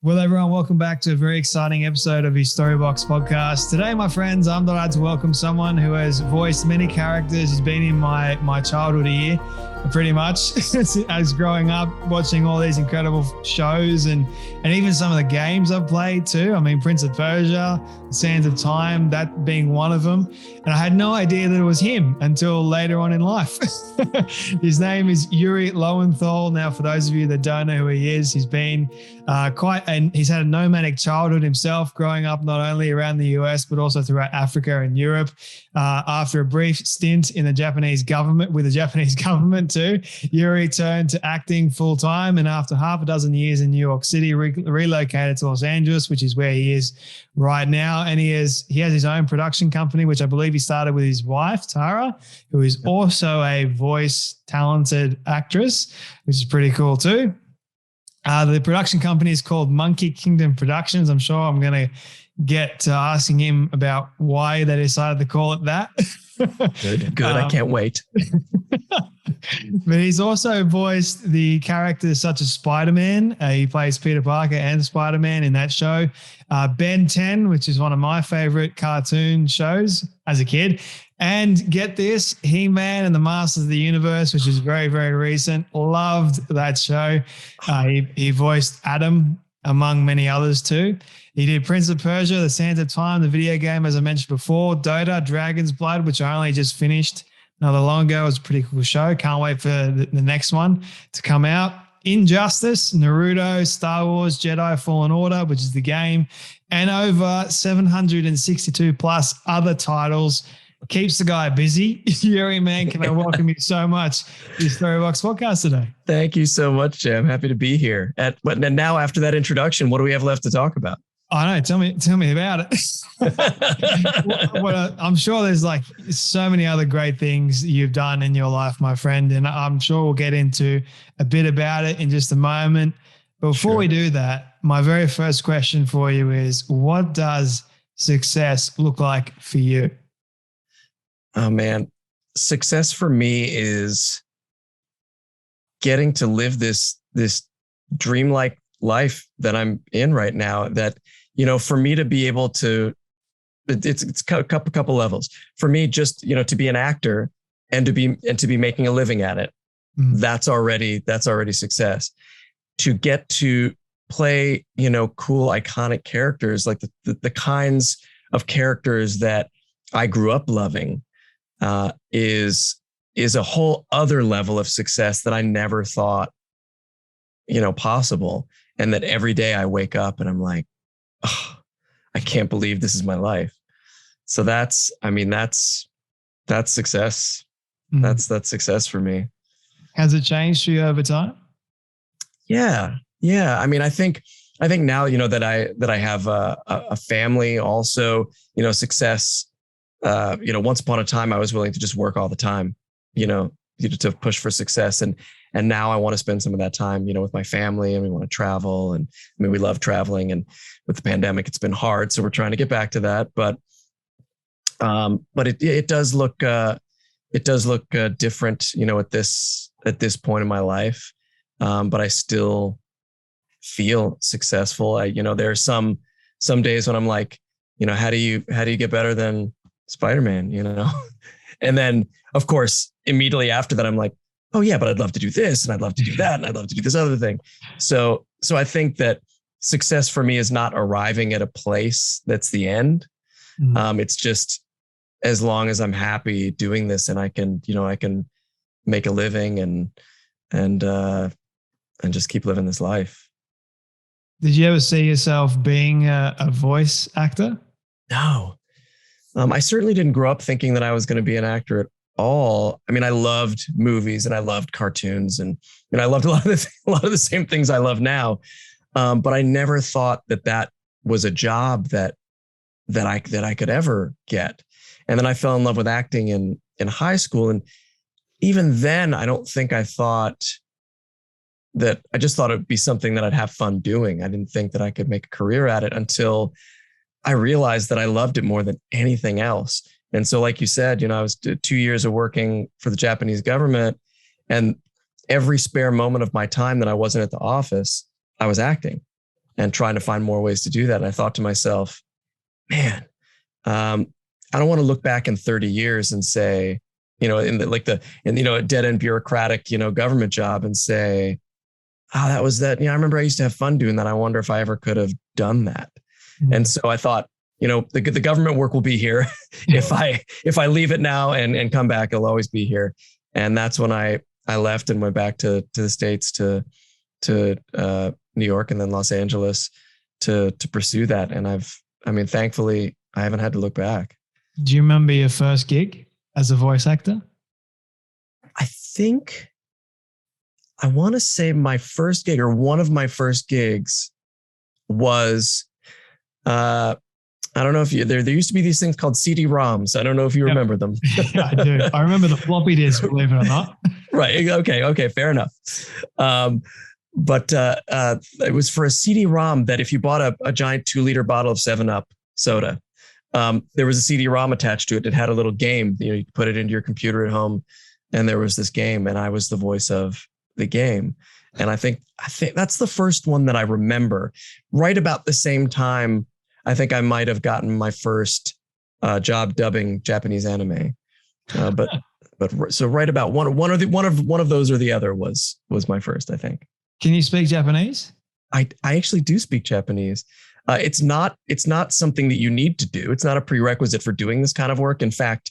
Well, everyone, welcome back to a very exciting episode of his Storybox podcast. Today, my friends, I'm delighted to welcome someone who has voiced many characters. He's been in my childhood year, pretty much, as growing up, watching all these incredible shows and even some of the games I've played too. I mean, Prince of Persia, Sands of Time, that being one of them. And I had no idea that it was him until later on in life. His name is Yuri Lowenthal. Now, for those of you that don't know who he is, he's been and he's had a nomadic childhood himself, growing up not only around the US, but also throughout Africa and Europe. After a brief stint in the Japanese government, with the Japanese government too, Yuri turned to acting full time. And after half a dozen years in New York City, relocated to Los Angeles, which is where he is right now. And he has his own production company, which I believe he started with his wife, Tara, who is also a voice talented actress, which is pretty cool too. The production company is called Monkey Kingdom Productions. I'm sure I'm going to get to asking him about why they decided to call it that. Good. I can't wait. But he's also voiced the characters such as Spider-Man. He plays Peter Parker and Spider-Man in that show. Ben 10, which is one of my favorite cartoon shows as a kid. And get this, He-Man and the Masters of the Universe, which is very, very recent. Loved that show. He voiced Adam, among many others too. He did Prince of Persia, The Sands of Time, the video game, as I mentioned before, Dota, Dragon's Blood, which I only just finished not that long ago. It was a pretty cool show. Can't wait for the next one to come out. Injustice, Naruto, Star Wars, Jedi Fallen Order, which is the game, and over 762 plus other titles. Keeps the guy busy. Yuri, man, can I welcome you so much to the Storybox podcast today? Thank you so much, Jay. I'm happy to be here. But now, after that introduction, what do we have left to talk about? I know. Tell me about it. I'm sure there's like so many other great things you've done in your life, my friend, and I'm sure we'll get into a bit about it in just a moment. But before we do that, my very first question for you is, what does success look like for you? Oh man, success for me is getting to live this dreamlike life that I'm in right now. That, you know, for me to be able to, it's a couple levels. For me, just, to be an actor and to be making a living at it, that's already success. To get to play, cool, iconic characters, like the kinds of characters that I grew up loving, is a whole other level of success that I never thought, possible. And that every day I wake up and I'm like, oh, I can't believe this is my life. So that's success. That's success for me. Has it changed for you over time? Yeah. I mean, I think now, that I have a family also, success. Once upon a time, I was willing to just work all the time, to push for success. And now I want to spend some of that time, with my family, and we want to travel. And I mean, we love traveling, and with the pandemic, it's been hard. So we're trying to get back to that. But it does look different, at this point in my life. But I still feel successful. There are some days when I'm like, how do you get better than Spider-Man, And then, of course, immediately after that, I'm like, oh yeah, but I'd love to do this, and I'd love to do that, and I'd love to do this other thing. So I think that success for me is not arriving at a place that's the end. It's just, as long as I'm happy doing this and I can make a living and just keep living this life. Did you ever see yourself being a voice actor? No. I certainly didn't grow up thinking that I was going to be an actor at all. I mean, I loved movies and I loved cartoons and I loved a lot of the same things I love now. But I never thought that was a job that I could ever get. And then I fell in love with acting in high school. And even then, I don't think I thought that. I just thought it'd be something that I'd have fun doing. I didn't think that I could make a career at it until I realized that I loved it more than anything else. And so, like you said, I was 2 years of working for the Japanese government, and every spare moment of my time that I wasn't at the office, I was acting. and trying to find more ways to do that. And I thought to myself, man, I don't want to look back in 30 years and say, you know, a dead end bureaucratic, you know, government job and say, oh, that was that. You know, I remember I used to have fun doing that. I wonder if I ever could have done that. Mm-hmm. And so I thought, you know, the government work will be here. If I leave it now and come back, it'll always be here. And that's when I left and went back to the States, to New York and then Los Angeles to pursue that. And thankfully I haven't had to look back. Do you remember your first gig as a voice actor? I want to say my first gig, or one of my first gigs, was I don't know if there used to be these things called CD-ROMs. I don't know if you remember them. Yeah, I do. I remember the floppy disk, believe it or not. Right. Okay. Fair enough. But it was for a CD-ROM that if you bought a giant 2-liter bottle of 7-Up soda, there was a CD-ROM attached to it. It had a little game. You know, you could put it into your computer at home, and there was this game, and I was the voice of the game. And I think that's the first one that I remember. Right about the same time, I think I might have gotten my first job dubbing Japanese anime. But so right about one of those or the other was my first, I think. Can you speak Japanese? I actually do speak Japanese. It's not something that you need to do. It's not a prerequisite for doing this kind of work. In fact,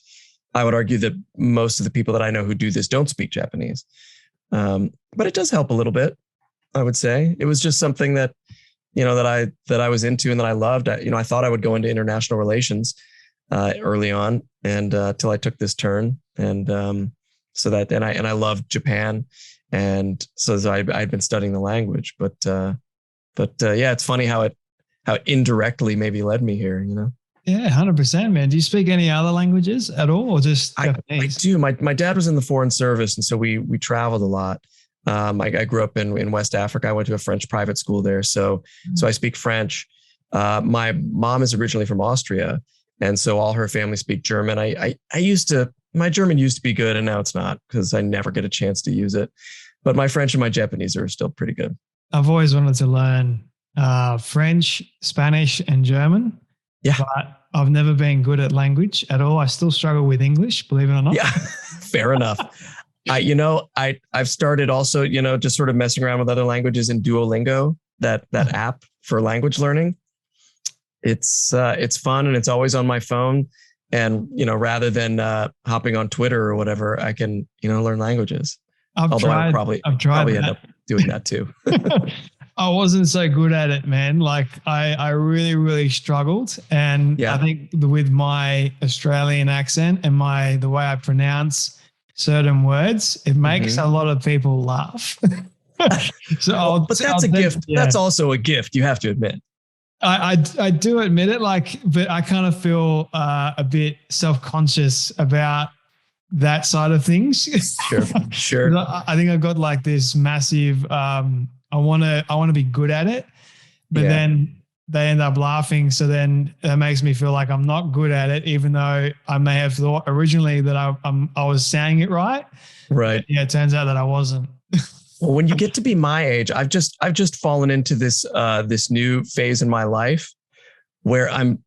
I would argue that most of the people that I know who do this don't speak Japanese. But it does help a little bit, I would say. It was just something that, you know, that I was into and that I loved. I thought I would go into international relations early on, and till I took this turn, and I loved Japan, and so I'd been studying the language. But yeah, it's funny how it indirectly maybe led me here, you know. Yeah, 100%, man. Do you speak any other languages at all, or just Japanese? I do. My dad was in the foreign service, and so we traveled a lot. I grew up in West Africa. I went to a French private school there, so I speak French. My mom is originally from Austria, and so all her family speak German. My German used to be good, and now it's not, because I never get a chance to use it. But my French and my Japanese are still pretty good. I've always wanted to learn French, Spanish, and German. Yeah. But I've never been good at language at all. I still struggle with English, believe it or not. Yeah, fair enough. I've started also, you know, just sort of messing around with other languages in Duolingo, that app for language learning. It's fun, and it's always on my phone. And, you know, rather than hopping on Twitter or whatever, I can, you know, learn languages. I'll probably end up doing that too. I wasn't so good at it, man. Like I really, really struggled. And yeah. I think with my Australian accent and the way I pronounce certain words, it makes a lot of people laugh. But that's a gift. Yeah. That's also a gift, you have to admit. I do admit it, but I kind of feel a bit self-conscious about that side of things. Sure. I think I've got like this massive, I want to be good at it, but then they end up laughing. So then that makes me feel like I'm not good at it, even though I may have thought originally that I was saying it right. Right. But yeah, it turns out that I wasn't. Well, when you get to be my age, I've just fallen into this new phase in my life where I'm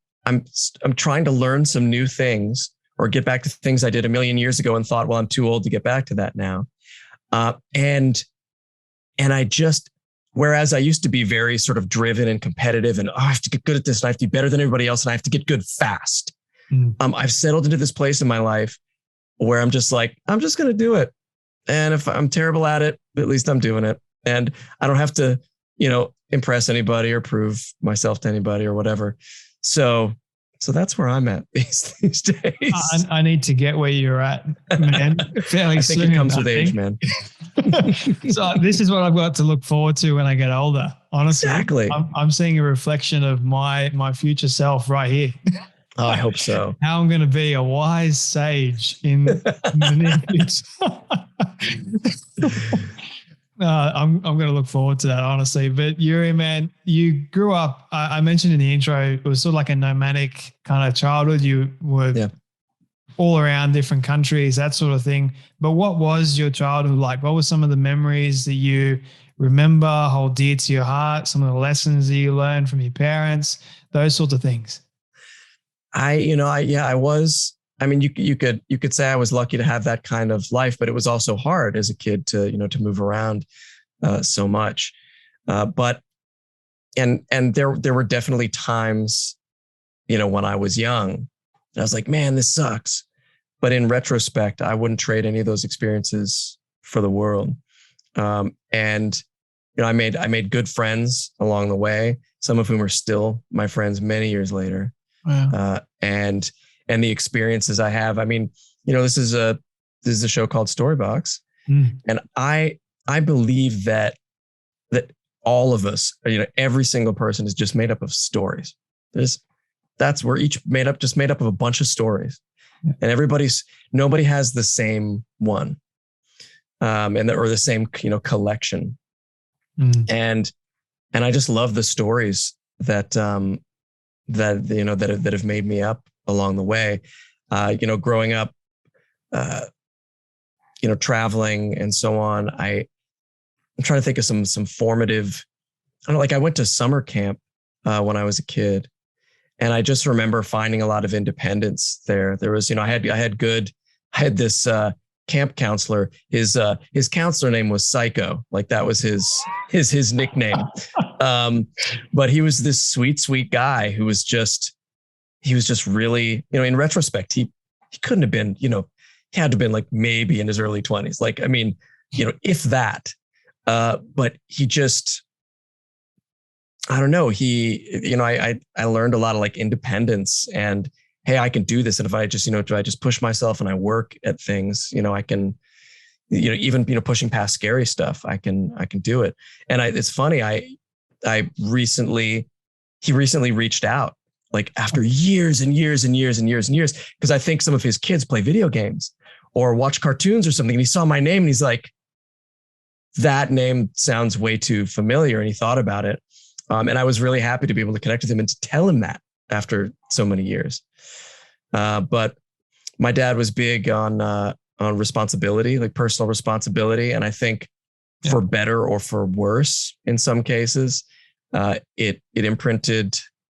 trying to learn some new things, or get back to things I did a million years ago and thought, well, I'm too old to get back to that now. And whereas I used to be very sort of driven and competitive, and I have to get good at this, and I have to be better than everybody else, and I have to get good fast. I've settled into this place in my life where I'm just like, I'm just going to do it. And if I'm terrible at it, at least I'm doing it. And I don't have to, you know, impress anybody or prove myself to anybody or whatever. So that's where I'm at these days. I need to get where you're at, man. Fairly I think soon, it comes with age, man. So this is what I've got to look forward to when I get older. Honestly, exactly. I'm seeing a reflection of my future self right here. Oh, I hope so. How I'm going to be a wise sage in the near future. I'm going to look forward to that, honestly. But Yuri, man, you grew up, I mentioned in the intro, it was sort of like a nomadic kind of childhood. You were all around different countries, that sort of thing. But what was your childhood like? What were some of the memories that you remember, hold dear to your heart, some of the lessons that you learned from your parents, those sorts of things? I was. I mean, you could say I was lucky to have that kind of life, but it was also hard as a kid to move around so much. But there were definitely times, when I was young, I was like, man, this sucks. But in retrospect, I wouldn't trade any of those experiences for the world. And I made good friends along the way, some of whom are still my friends many years later. Wow. And the experiences I have. I mean, this is a show called Storybox, and I believe that all of us, every single person is just made up of stories. We're each made up of a bunch of stories, and nobody has the same one, or the same collection. And I just love the stories that have made me up along the way. Growing up, traveling and so on. I'm trying to think of some formative. I don't know, like I went to summer camp when I was a kid, and I just remember finding a lot of independence there. There was, I had this camp counselor. His counselor name was Psycho. Like that was his nickname. But he was this sweet guy who was just really, in retrospect, he couldn't have been, he had to have been like maybe in his early 20s. Like, I mean, if that, but he just, I don't know. I learned a lot of like independence and, hey, I can do this. And if I just push myself and I work at things, I can, even, pushing past scary stuff, I can do it. And it's funny. He recently reached out, like after years and years and years and years and years, because I think some of his kids play video games or watch cartoons or something. And he saw my name and he's like, that name sounds way too familiar. And he thought about it. And I was really happy to be able to connect with him and to tell him that after so many years. But my dad was big on responsibility, like personal responsibility. And I think for better or for worse, in some cases, it imprinted,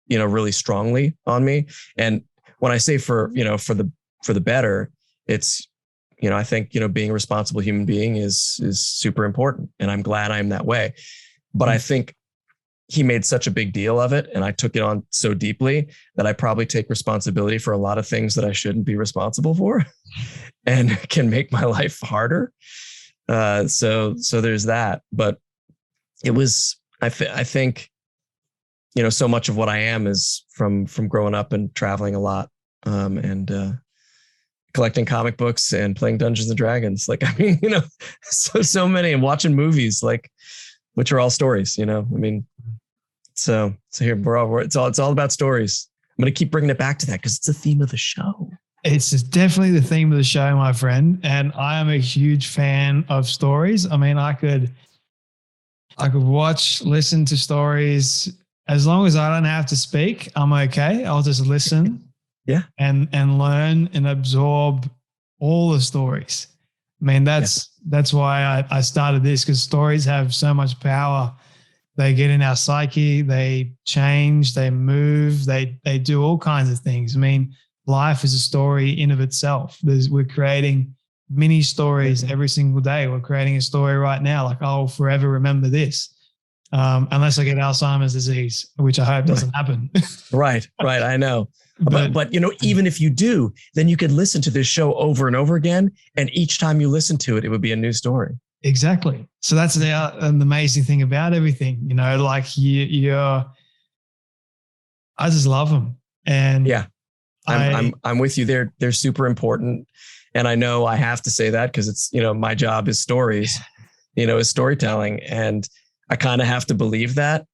really strongly on me. And when I say for the better, it's, I think, being a responsible human being is super important. And I'm glad I'm that way. But I think he made such a big deal of it, and I took it on so deeply that I probably take responsibility for a lot of things that I shouldn't be responsible for and can make my life harder. So there's that. But it was, I think, so much of what I am is from growing up and traveling a lot, and collecting comic books and playing Dungeons and Dragons. Like, I mean, so many, and watching movies, like, which are all stories, I mean, so here it's all about stories. I'm going to keep bringing it back to that because it's the theme of the show. It's definitely the theme of the show, my friend. And I am a huge fan of stories. I mean, I could watch, listen to stories. As long as I don't have to speak, I'm okay. I'll just listen. Yeah. And learn and absorb all the stories. I mean, that's why I started this, because stories have so much power. They get in our psyche, they change, they move, they do all kinds of things. I mean, life is a story in of itself. We're creating mini stories every single day. We're creating a story right now. Like, I'll forever remember this. Unless I get Alzheimer's disease, which I hope doesn't happen. Right. I know. But even if you do, then you could listen to this show over and over again. And each time you listen to it, it would be a new story. Exactly. So that's an amazing thing about everything, like I just love them. And yeah, I'm with you. They're super important. And I know I have to say that because it's, my job is stories, is storytelling. And I kind of have to believe that,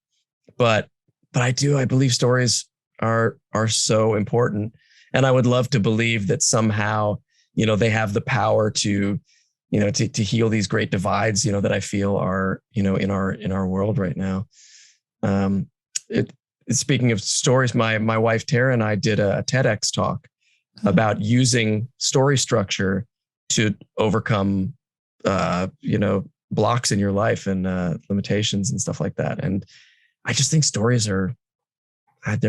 but I believe stories are so important. And I would love to believe that somehow, they have the power to, to heal these great divides, that I feel are, in our world right now. Speaking of stories, my wife, Tara, and I did a TEDx talk about using story structure to overcome, blocks in your life and limitations and stuff like that. And I just think stories they're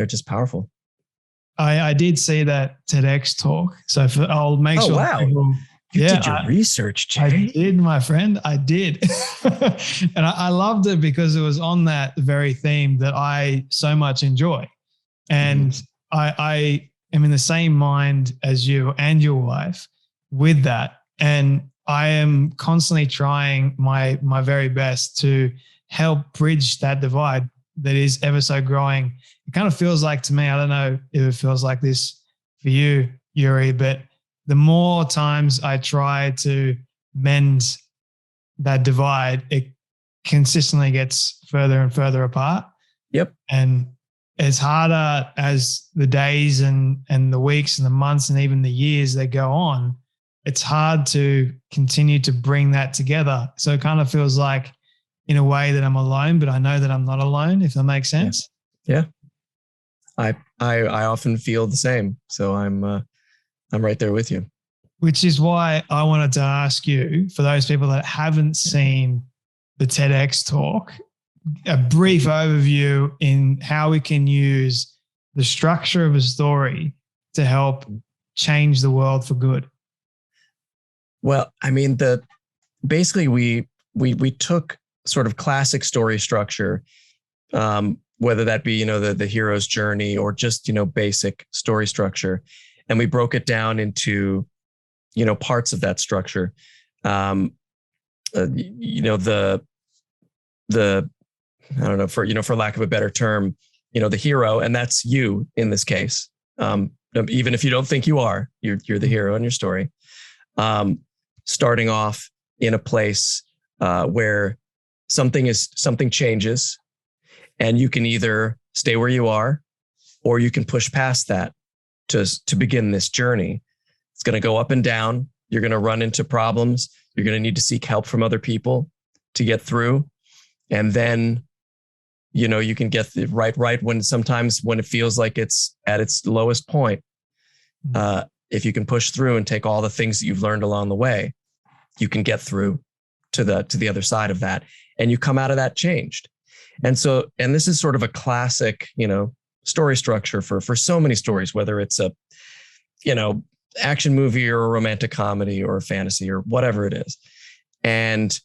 just powerful. I did see that TEDx talk. So I'll make sure. Wow. People, You did your research, Jay. I did, my friend. I did. And I loved it because it was on that very theme that I so much enjoy. And I am in the same mind as you and your wife with that. And I am constantly trying my very best to help bridge that divide that is ever so growing. It kind of feels like to me, I don't know if it feels like this for you, Yuri, but the more times I try to mend that divide, it consistently gets further and further apart. Yep. And as harder as the days and the weeks and the months and even the years that go on, it's hard to continue to bring that together. So it kind of feels like in a way that I'm alone, but I know that I'm not alone, if that makes sense. Yeah. I often feel the same. So I'm right there with you. Which is why I wanted to ask you, for those people that haven't seen the TEDx talk, a brief overview in how we can use the structure of a story to help change the world for good. Well, I mean, basically we took sort of classic story structure, whether that be, the hero's journey or just, basic story structure. And we broke it down into, parts of that structure. The I don't know, for lack of a better term, the hero, and that's you in this case. Even if you don't think you are, you're the hero in your story. Starting off in a place where something changes, and you can either stay where you are, or you can push past that to begin this journey. It's going to go up and down. You're going to run into problems. You're going to need to seek help from other people to get through. And then, you can get the right when it feels like it's at its lowest point. If you can push through and take all the things that you've learned along the way, you can get through to the other side of that, and you come out of that changed. And this is sort of a classic, story structure for so many stories, whether it's a, action movie or a romantic comedy or a fantasy or whatever it is. And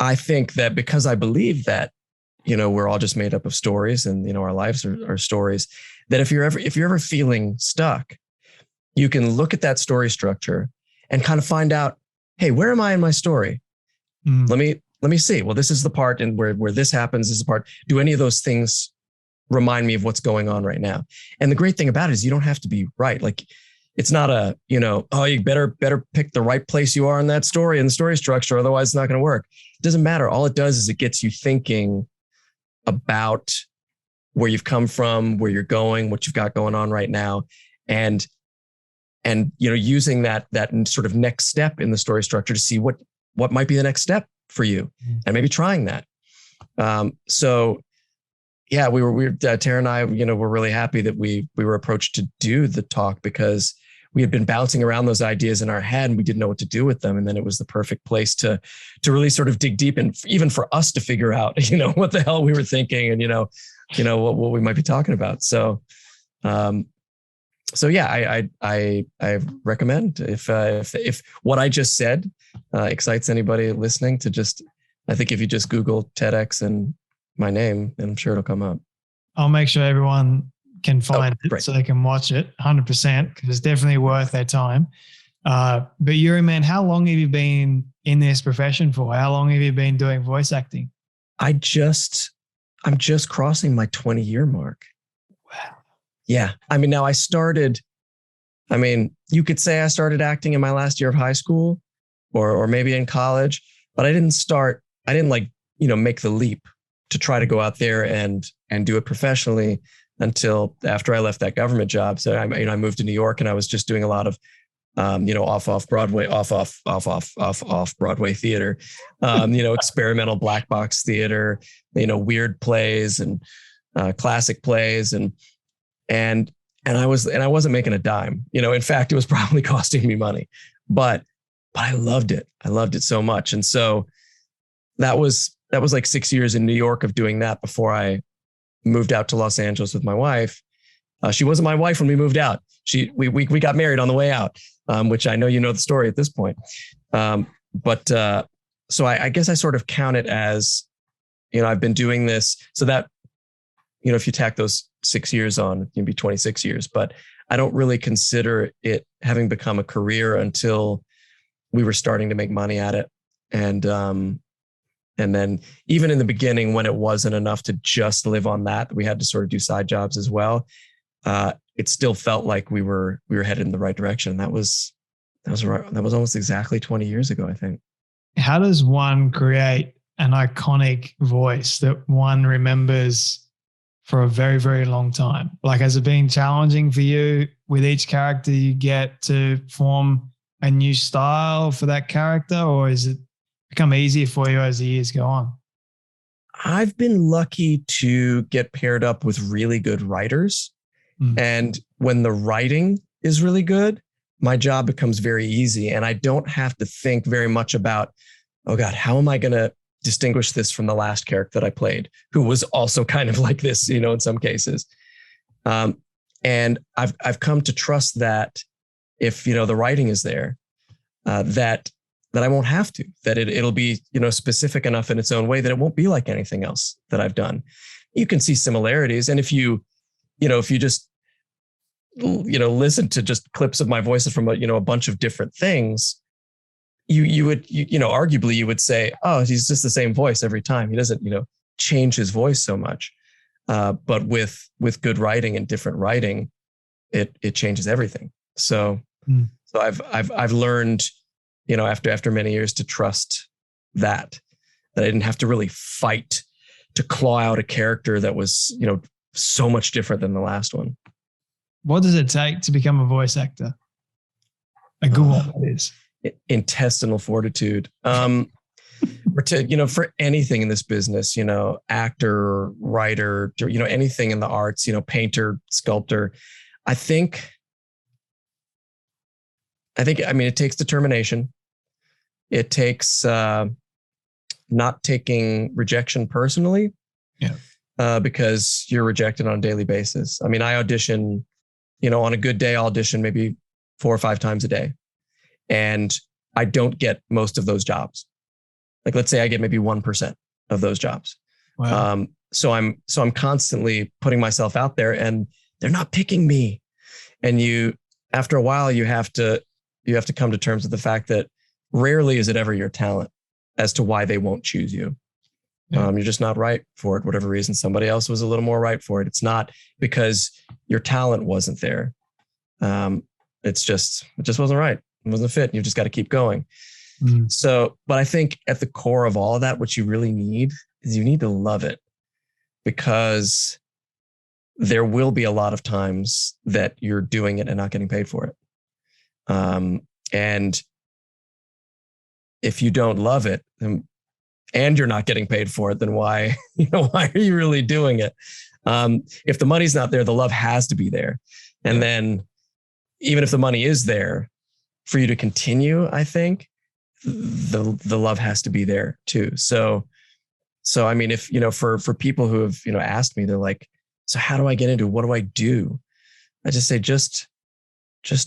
I think that because I believe that, we're all just made up of stories, and, our lives are stories, that if you're ever feeling stuck, you can look at that story structure and kind of find out, hey, where am I in my story? Let me see. Well, this is the part and where this happens. This is the part. Do any of those things remind me of what's going on right now? And the great thing about it is you don't have to be right. Like, it's not a, you better pick the right place you are in that story and the story structure. Otherwise it's not going to work. It doesn't matter. All it does is it gets you thinking about where you've come from, where you're going, what you've got going on right now. And using that sort of next step in the story structure to see what might be the next step for you, and maybe trying that. So yeah, we were Tara and I, we're really happy that we were approached to do the talk, because we had been bouncing around those ideas in our head and we didn't know what to do with them. And then it was the perfect place to really sort of dig deep, and even for us to figure out, what the hell we were thinking, and, what we might be talking about. So yeah, I recommend if what I just said excites anybody listening, I think if you just Google TEDx and my name, and I'm sure it'll come up. I'll make sure everyone can find it so they can watch it 100%, because it's definitely worth their time. But Yuri, man, how long have you been in this profession for? How long have you been doing voice acting? I'm just crossing my 20-year mark. Wow. Yeah. I mean, now you could say I started acting in my last year of high school or maybe in college, but I didn't make the leap to try to go out there and do it professionally until after I left that government job. So I moved to New York, and I was just doing a lot of, off Broadway theater, experimental black box theater, weird plays and classic plays, and I wasn't making a dime. In fact, it was probably costing me money, but I loved it. I loved it so much, and so that was like 6 years in New York of doing that before I moved out to Los Angeles with my wife. She wasn't my wife when we moved out. We got married on the way out, which I know you know the story at this point. So I guess I sort of count it as, I've been doing this so that, if you tack those 6 years on, it can be 26 years, but I don't really consider it having become a career until we were starting to make money at it. And then even in the beginning, when it wasn't enough to just live on that, we had to sort of do side jobs as well. It still felt like we were headed in the right direction. That was almost exactly 20 years ago, I think. How does one create an iconic voice that one remembers for a very, very long time? Like, has it been challenging for you with each character you get to form a new style for that character, or is it become easier for you as the years go on? I've been lucky to get paired up with really good writers. And when the writing is really good, my job becomes very easy. And I don't have to think very much about, oh God, how am I going to distinguish this from the last character that I played, who was also kind of like this, in some cases. And I've come to trust that if, the writing is there, that I won't have to, that it'll be, specific enough in its own way that it won't be like anything else that I've done. You can see similarities. And if you just, listen to just clips of my voices from a bunch of different things, you would arguably you would say, oh, he's just the same voice every time. He doesn't, change his voice so much. But with good writing and different writing, it changes everything. So I've learned, after many years, to trust that I didn't have to really fight to claw out a character that was, so much different than the last one. What does it take to become a voice actor? A good one, that is. Intestinal fortitude. For anything in this business, actor, writer, anything in the arts, painter, sculptor. I mean, it takes determination. It takes not taking rejection personally. Yeah. Because you're rejected on a daily basis. I mean, I audition, on a good day, I audition maybe 4 or 5 times a day. And I don't get most of those jobs. Like, let's say I get maybe 1% of those jobs. Wow. So I'm constantly putting myself out there, and they're not picking me. And after a while, you have to come to terms with the fact that rarely is it ever your talent as to why they won't choose you. Yeah. You're just not right for it, whatever reason. Somebody else was a little more right for it. It's not because your talent wasn't there. It just wasn't right. It wasn't fit. You've just got to keep going. So, but I think at the core of all of that, what you really need is you need to love it, because there will be a lot of times that you're doing it and not getting paid for it. And if you don't love it, and you're not getting paid for it, then why are you really doing it? If the money's not there, the love has to be there. And then even if the money is there, for you to continue, I think the love has to be there too. So I mean, if, for people who have, asked me, they're like, so how do I get into it? What do I do? I just say, just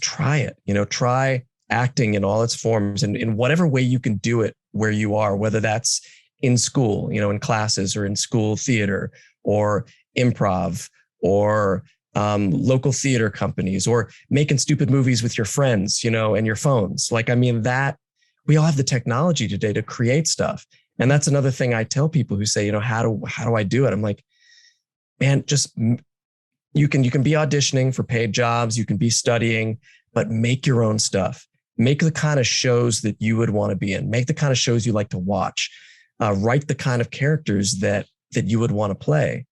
try it, try acting in all its forms and in whatever way you can do it where you are, whether that's in school, in classes, or in school theater, or improv, or local theater companies, or making stupid movies with your friends, and your phones. Like, I mean, that we all have the technology today to create stuff. And that's another thing I tell people who say, how do I do it? I'm like, man, you can be auditioning for paid jobs. You can be studying, but make your own stuff. Make the kind of shows that you would want to be in. Make the kind of shows you like to watch. Write the kind of characters that you would want to play,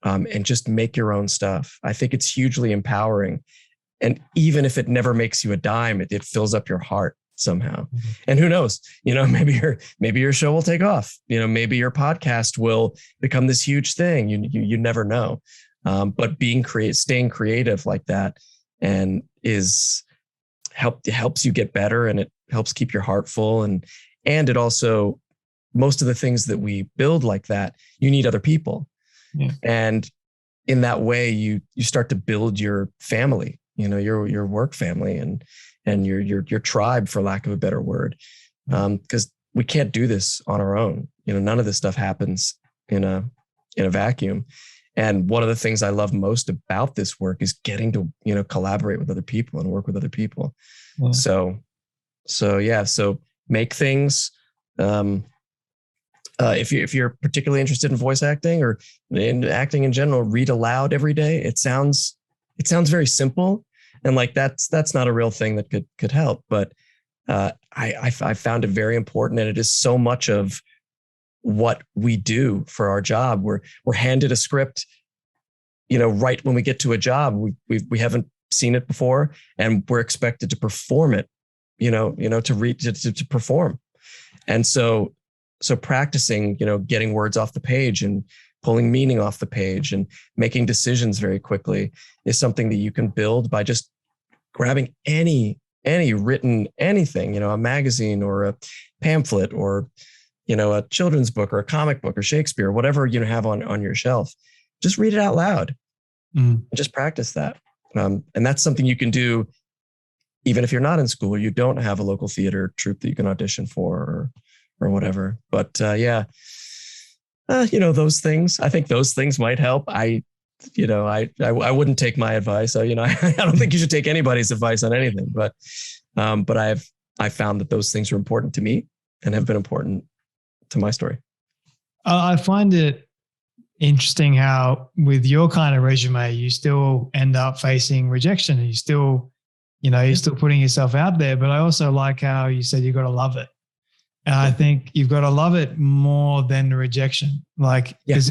and just make your own stuff. I think it's hugely empowering. And even if it never makes you a dime, it fills up your heart somehow. Mm-hmm. And who knows, maybe your show will take off. Maybe your podcast will become this huge thing. You never know. But staying creative like that, and helps you get better, and it helps keep your heart full, and it also most of the things that we build like that, you need other people. Yeah. And in that way, you start to build your family, your work family and your tribe, for lack of a better word. Because we can't do this on our own. None of this stuff happens in a vacuum. And one of the things I love most about this work is getting to, collaborate with other people and work with other people. Yeah. So make things. If you're particularly interested in voice acting or in acting in general, read aloud every day. It sounds very simple, and like that's not a real thing that could help. But I found it very important, and it is so much of what we do for our job. We're handed a script, right when we get to a job. We haven't seen it before, and we're expected to perform it. To read to perform, and so practicing, getting words off the page and pulling meaning off the page and making decisions very quickly is something that you can build by just grabbing any written anything, a magazine or a pamphlet or, a children's book or a comic book or Shakespeare, whatever you have on your shelf. Just read it out loud and just practice that. And that's something you can do even if you're not in school or you don't have a local theater troupe that you can audition for or whatever. But those things, I think those things might help. I wouldn't take my advice. So, I don't think you should take anybody's advice on anything, but I found that those things are important to me and have been important to my story. I find it interesting how with your kind of resume, you still end up facing rejection and you still, you're still putting yourself out there. But I also like how you said you got to love it. And I think you've got to love it more than the rejection. Like, that's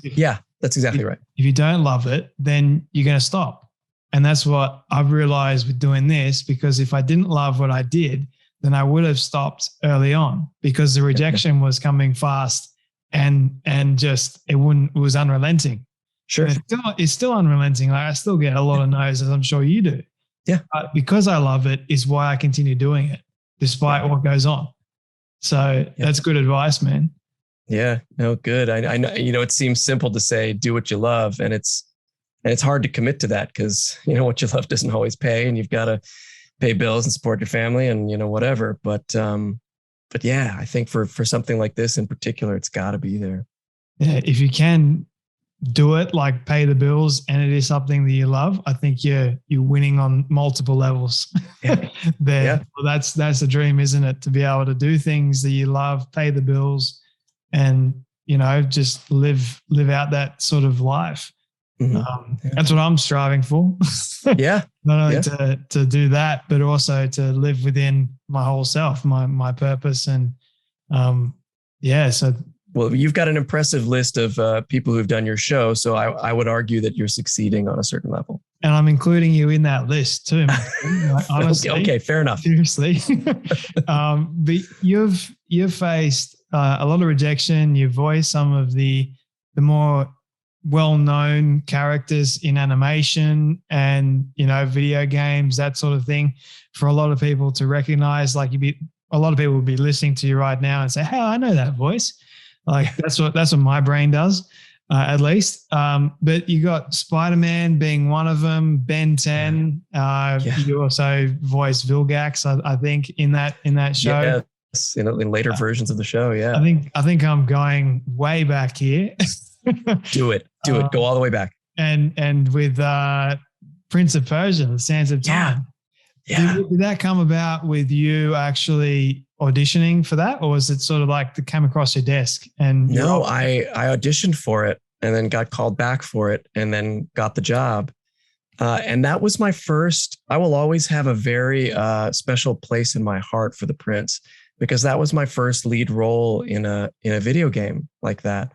exactly right. If you don't love it, then you're going to stop. And that's what I've realized with doing this, because if I didn't love what I did, then I would have stopped early on because the rejection was coming fast and just, it was unrelenting. Sure. It's still unrelenting. Like I still get a lot of no's, as I'm sure you do. Yeah. But because I love it is why I continue doing it despite what goes on. So that's good advice, man. Yeah, no, good. I know, it seems simple to say, do what you love. And it's hard to commit to that because, what you love doesn't always pay and you've got to pay bills and support your family and, whatever. But yeah, I think for something like this in particular, it's got to be there. Yeah. If you can do it, like pay the bills and it is something that you love, I think you're winning on multiple levels there. Yeah. Well, that's the dream, isn't it? To be able to do things that you love, pay the bills and, just live out that sort of life. Mm-hmm. That's what I'm striving for. Yeah. Not only to do that, but also to live within my whole self, my purpose. And so. Well, you've got an impressive list of people who've done your show. So I would argue that you're sucsucceeding on a certain level. And I'm including you in that list too, man. Honestly. Okay, fair enough. Seriously. But you've faced a lot of rejection. You've voiced some of the more well-known characters in animation and, video games, that sort of thing, for a lot of people to recognize. Like a lot of people would be listening to you right now and say, hey, I know that voice. Like that's what my brain does, at least. But you got Spider-Man being one of them, Ben 10. You also voiced Vilgax, I think, in that show. Yes, in later versions of the show. Yeah. I think I'm going way back here. Do it. Go all the way back. And with Prince of Persia, The Sands of Time. Yeah. Did that come about with you actually auditioning for that, or was it sort of like it came across your desk? And no, I auditioned for it and then got called back for it and then got the job. And that was my first. I will always have a very special place in my heart for The Prince, because that was my first lead role in a video game like that.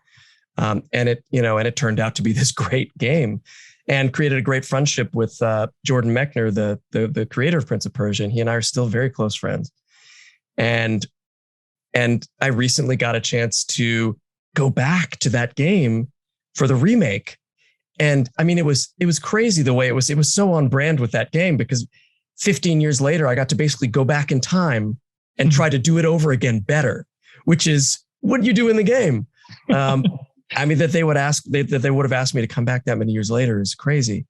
And it turned out to be this great game and created a great friendship with Jordan Mechner, the creator of Prince of Persia. And he and I are still very close friends. And I recently got a chance to go back to that game for the remake. And I mean, it was crazy the way it was so on brand with that game, because 15 years later, I got to basically go back in time and try to do it over again better, which is what you do in the game. I mean, that they would have asked me to come back that many years later is crazy.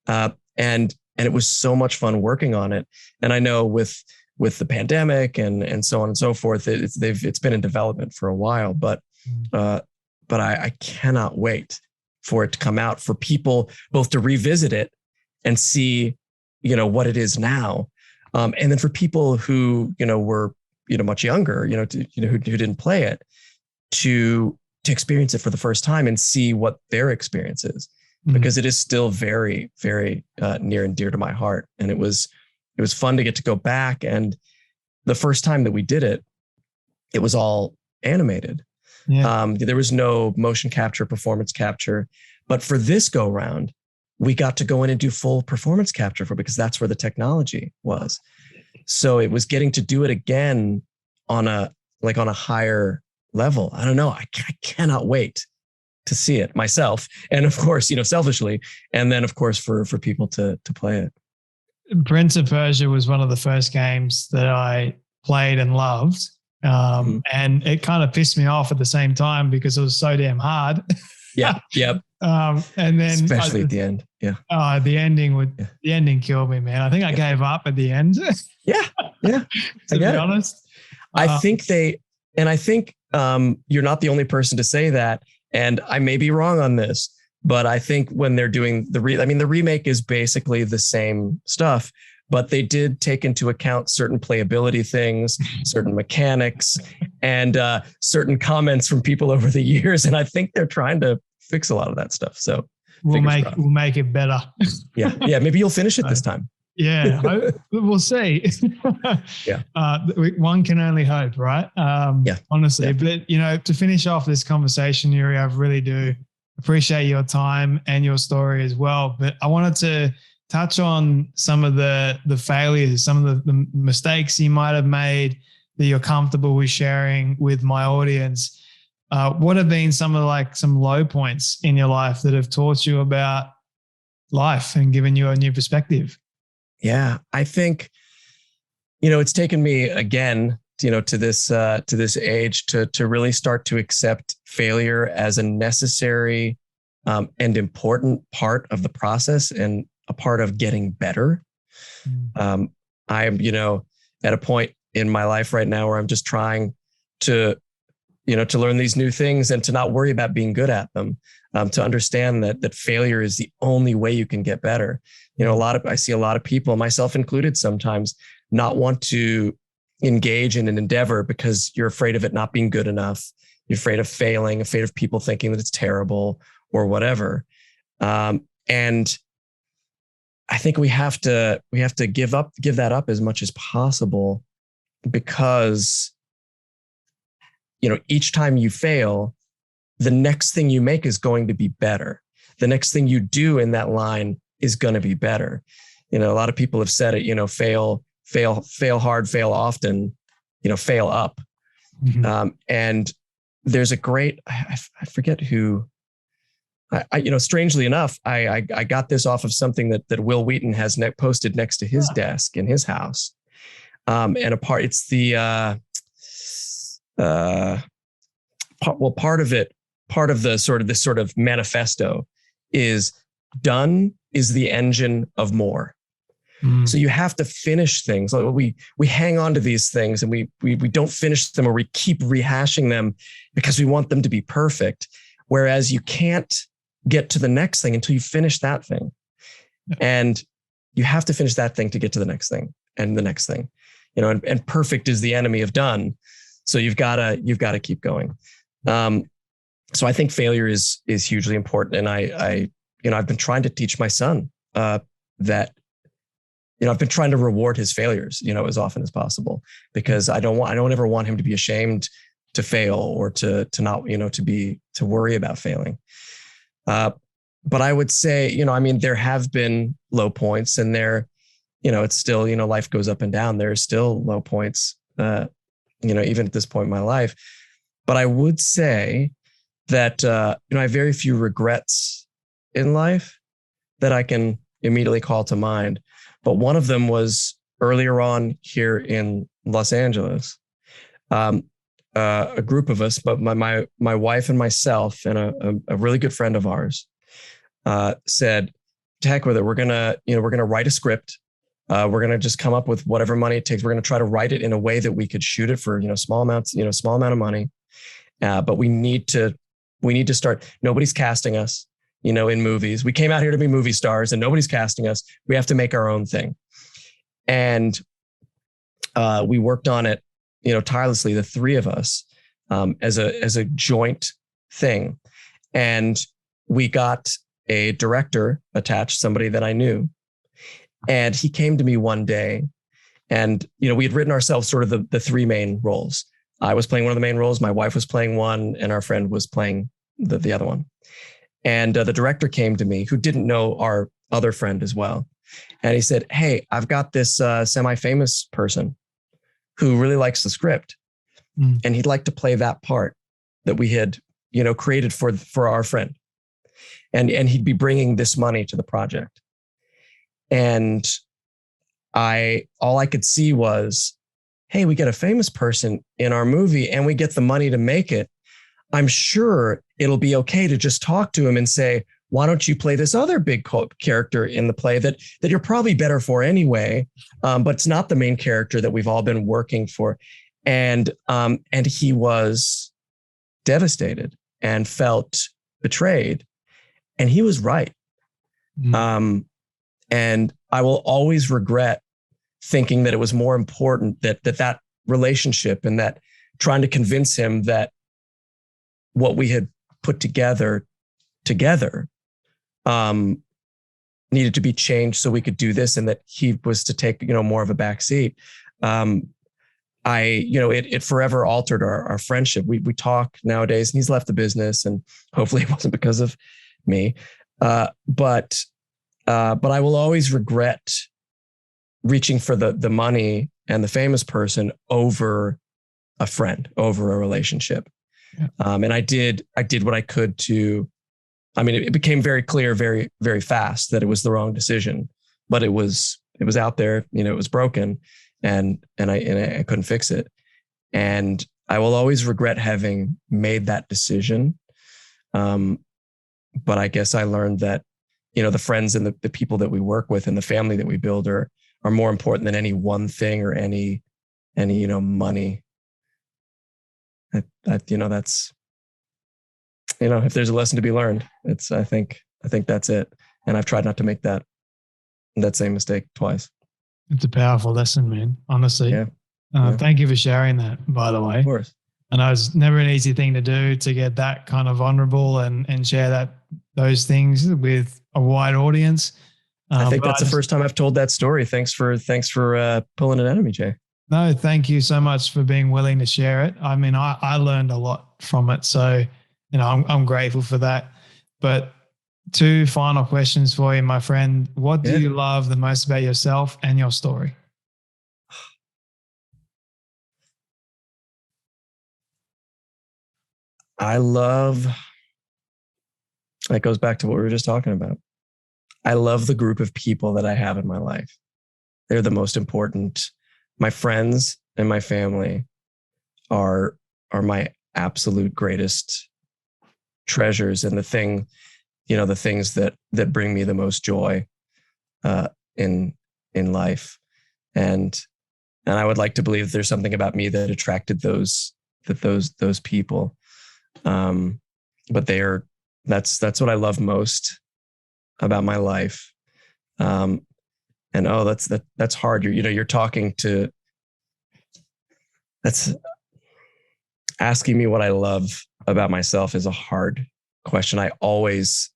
And it was so much fun working on it. And I know with the pandemic and so on and so forth, it's been in development for a while, but I cannot wait for it to come out, for people both to revisit it and see, what it is now. And then for people who, were, much younger, who didn't play it, to experience it for the first time and see what their experience is, because it is still very, very near and dear to my heart. And it was fun to get to go back. And the first time that we did it, it was all animated. Yeah. There was no motion capture, performance capture, but for this go round, we got to go in and do full performance capture because that's where the technology was. So it was getting to do it again on a higher level. I don't know. I cannot wait to see it myself. And of course, selfishly, and then of course for people to play it. Prince of Persia was one of the first games that I played and loved. And it kind of pissed me off at the same time because it was so damn hard. Yeah. Yep. And then especially at the end. Yeah. The ending killed me, man. I think I gave up at the end. Yeah. To be honest. I think you're not the only person to say that. And I may be wrong on this, but I think when they're doing the remake is basically the same stuff, but they did take into account certain playability things, certain mechanics, and certain comments from people over the years. And I think they're trying to fix a lot of that stuff. So we'll make it better. Yeah. Maybe you'll finish it this time. Yeah, we'll see. Yeah. One can only hope, right? Honestly. Yeah. But, to finish off this conversation, Yuri, I really do appreciate your time and your story as well. But I wanted to touch on some of the failures, some of the mistakes you might have made that you're comfortable with sharing with my audience. What have been some low points in your life that have taught you about life and given you a new perspective? Yeah, I think, it's taken me again, to this age to really start to accept failure as a necessary and important part of the process and a part of getting better. I'm, at a point in my life right now where I'm just trying to learn these new things and to not worry about being good at them, to understand that failure is the only way you can get better. I see a lot of people, myself included, sometimes not want to engage in an endeavor because you're afraid of it not being good enough. You're afraid of failing, afraid of people thinking that it's terrible or whatever. And I think we have to give that up as much as possible, because each time you fail, the next thing you make is going to be better. The next thing you do in that line is going to be better. A lot of people have said it, fail hard, fail often, fail up. Mm-hmm. And there's a great, I forget who, strangely enough, I got this off of something that Will Wheaton has posted next to his desk in his house. It's the, part of the sort of manifesto is done is the engine of more. So you have to finish things. We hang on to these things and we don't finish them, or we keep rehashing them because we want them to be perfect. Whereas you can't get to the next thing until you finish that thing. And you have to finish that thing to get to the next thing and the next thing, and perfect is the enemy of done. So you've got to keep going. So I think failure is hugely important. And I've been trying to teach my son that, I've been trying to reward his failures, as often as possible, because I don't ever want him to be ashamed to fail or to not, to worry about failing. But I would say, there have been low points, and it's still, life goes up and down. There are still low points, even at this point in my life. But I would say that, I have very few regrets in life that I can immediately call to mind. But one of them was earlier on here in Los Angeles. a group of us, but my wife and myself and a really good friend of ours said, "To heck with it. We're gonna write a script. We're gonna just come up with whatever money it takes. We're gonna try to write it in a way that we could shoot it for small amount of money. But we need to start. Nobody's casting us, in movies. We came out here to be movie stars, and nobody's casting us. We have to make our own thing." And we worked on it, tirelessly, the three of us, as a joint thing. And we got a director attached, somebody that I knew. And he came to me one day, and, we had written ourselves sort of the three main roles. I was playing one of the main roles. My wife was playing one, and our friend was playing the other one. And the director came to me, who didn't know our other friend as well. And he said, "Hey, I've got this semi-famous person who really likes the script. And he'd like to play that part that we had, created for our friend. And he'd be bringing this money to the project." And all I could see was, hey, we get a famous person in our movie and we get the money to make it. I'm sure it'll be okay to just talk to him and say, "Why don't you play this other big character in the play that you're probably better for anyway, but it's not the main character that we've all been working for." And he was devastated and felt betrayed, and he was right. And I will always regret thinking that it was more important that relationship, and that trying to convince him that what we had put together needed to be changed so we could do this, and that he was to take, more of a back seat. It forever altered our friendship. We talk nowadays, and he's left the business, and hopefully it wasn't because of me. But I will always regret reaching for the money and the famous person over a friend, over a relationship. Yeah. And I did what I could to. It became very clear, very, very fast that it was the wrong decision, but it was out there, it was broken, and I couldn't fix it. And I will always regret having made that decision. But I guess I learned that, the friends and the people that we work with and the family that we build are more important than any one thing or any money. That's, if there's a lesson to be learned, I think that's it. And I've tried not to make that same mistake twice. It's a powerful lesson, man. Honestly. Yeah. Thank you for sharing that, by the way. Of course. I know it's never an easy thing to do, to get that kind of vulnerable and share those things with a wide audience. I think that's the first time I've told that story. Thanks for pulling it out of me, Jay. No, thank you so much for being willing to share it. I learned a lot from it. So, I'm grateful for that. But 2 final questions for you, my friend. What do you love the most about yourself and your story? I love, that goes back to what we were just talking about. I love the group of people that I have in my life. They're the most important. My friends and my family are my absolute greatest treasures, and the things that bring me the most joy in life. And I would like to believe there's something about me that attracted those people. But that's what I love most about my life. And that's hard. You're talking to, that's asking me what I love about myself is a hard question. I always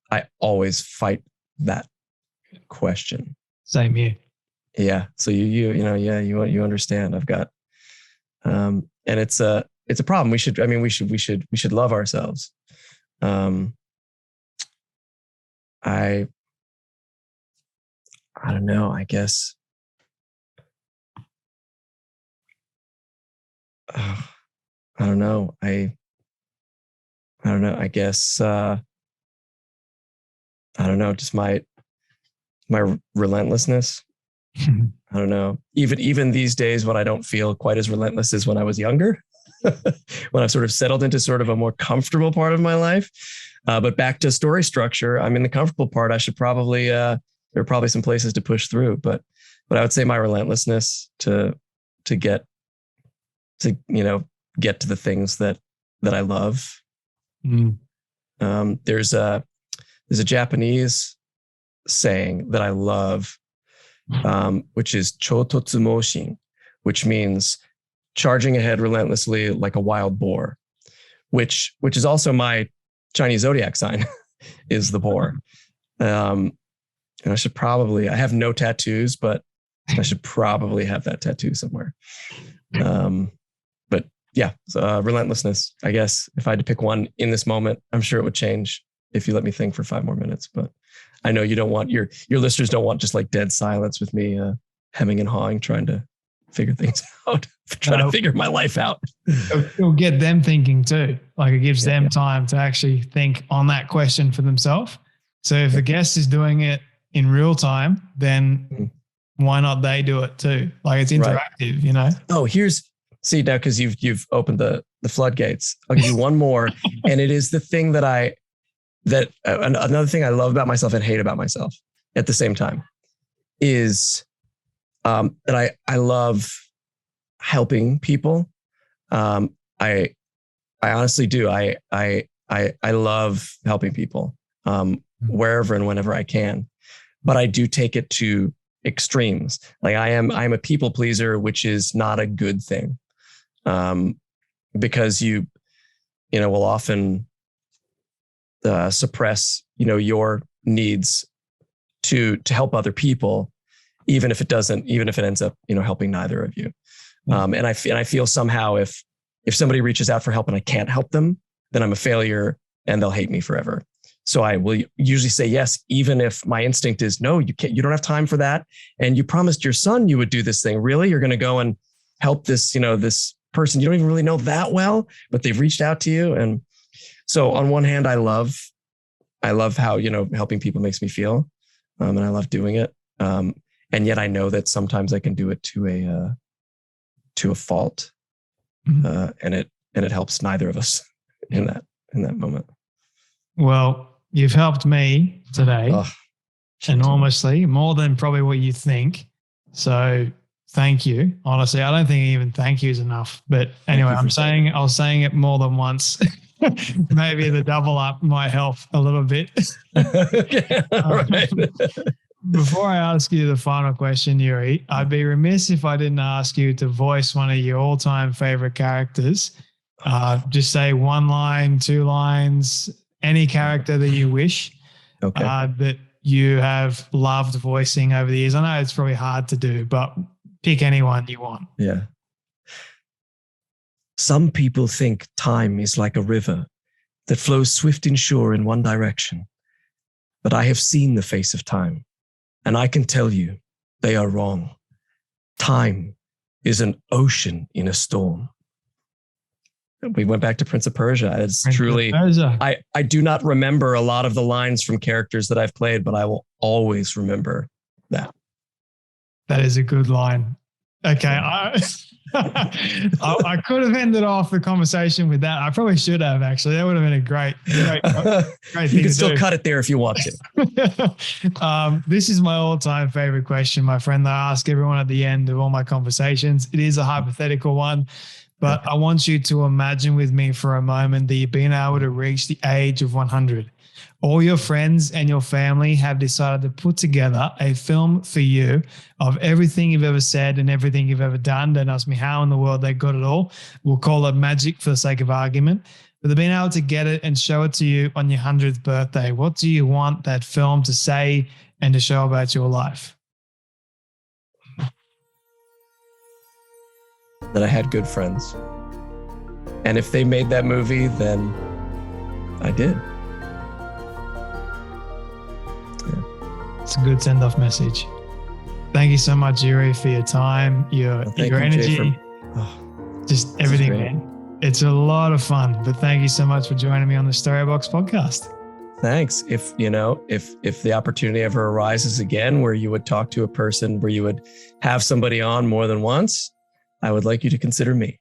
fight that question. Same here. Yeah. So you understand. I've got, and it's a problem. We should love ourselves. I don't know. I guess. I don't know. I don't know. I guess. I don't know. Just my relentlessness. I don't know. Even these days when I don't feel quite as relentless as when I was younger. when I've sort of settled into sort of a more comfortable part of my life. But back to story structure, I'm in the comfortable part. I should probably, there are probably some places to push through, but I would say my relentlessness to get to, get to the things that I love. There's a Japanese saying that I love, which is chototsumoshin, which means charging ahead relentlessly like a wild boar, which is also my Chinese zodiac sign is the boar. And I have no tattoos, but I should probably have that tattoo somewhere. But yeah, relentlessness, I guess if I had to pick one in this moment, I'm sure it would change if you let me think for 5 more minutes, but I know you don't want your listeners don't want just like dead silence with me hemming and hawing, trying to figure things out, trying to figure my life out. It'll get them thinking too. Like it gives them time to actually think on that question for themselves. So if the guest is doing it in real time, then why not they do it too? Like it's interactive, Oh, see now, because you've opened the floodgates. I'll give you one more. And it is the thing that another thing I love about myself and hate about myself at the same time is that I love helping people. I honestly do. I love helping people wherever and whenever I can, but I do take it to extremes. Like I'm a people pleaser, which is not a good thing, because you will often suppress your needs to help other people, even if it ends up helping neither of you. And I feel somehow if somebody reaches out for help and I can't help them, then I'm a failure and they'll hate me forever. So I will usually say yes, even if my instinct is no, you can't, you don't have time for that. And you promised your son you would do this thing. Really? You're going to go and help this, this person you don't even really know that well, but they've reached out to you. And so on one hand, I love how, helping people makes me feel, and I love doing it. And yet I know that sometimes I can do it to a fault, and it helps neither of us in that moment. Well, you've helped me today enormously, more than probably what you think. So thank you. Honestly, I don't think even thank you is enough. But anyway, I was saying it more than once. Maybe the double up might help a little bit. Right. Before I ask you the final question, Yuri, I'd be remiss if I didn't ask you to voice one of your all-time favorite characters. Just say 1 line, 2 lines, any character that you wish, that you have loved voicing over the years. I know it's probably hard to do, but pick anyone you want. Yeah. Some people think time is like a river that flows swift and sure in one direction. But I have seen the face of time, and I can tell you they are wrong. Time is an ocean in a storm. We went back to Prince of Persia. It's truly, I do not remember a lot of the lines from characters that I've played, but I will always remember that. That is a good line. Okay. I could have ended off the conversation with that. I probably should have, actually. That would have been a great thing. You can still cut it there if you want to. This is my all-time favorite question, my friend, that I ask everyone at the end of all my conversations. It is a hypothetical one, but I want you to imagine with me for a moment that you've been able to reach the age of 100. All your friends and your family have decided to put together a film for you of everything you've ever said and everything you've ever done. Don't ask me how in the world they got it all. We'll call it magic for the sake of argument. But they've been able to get it and show it to you on your 100th birthday. What do you want that film to say and to show about your life? That I had good friends. And if they made that movie, then I did. It's a good send-off message. Thank you so much, Yuri, for your time, your energy, just everything, man. It's a lot of fun, but thank you so much for joining me on the Storybox podcast. Thanks. If the opportunity ever arises again where you would talk to a person, where you would have somebody on more than once, I would like you to consider me.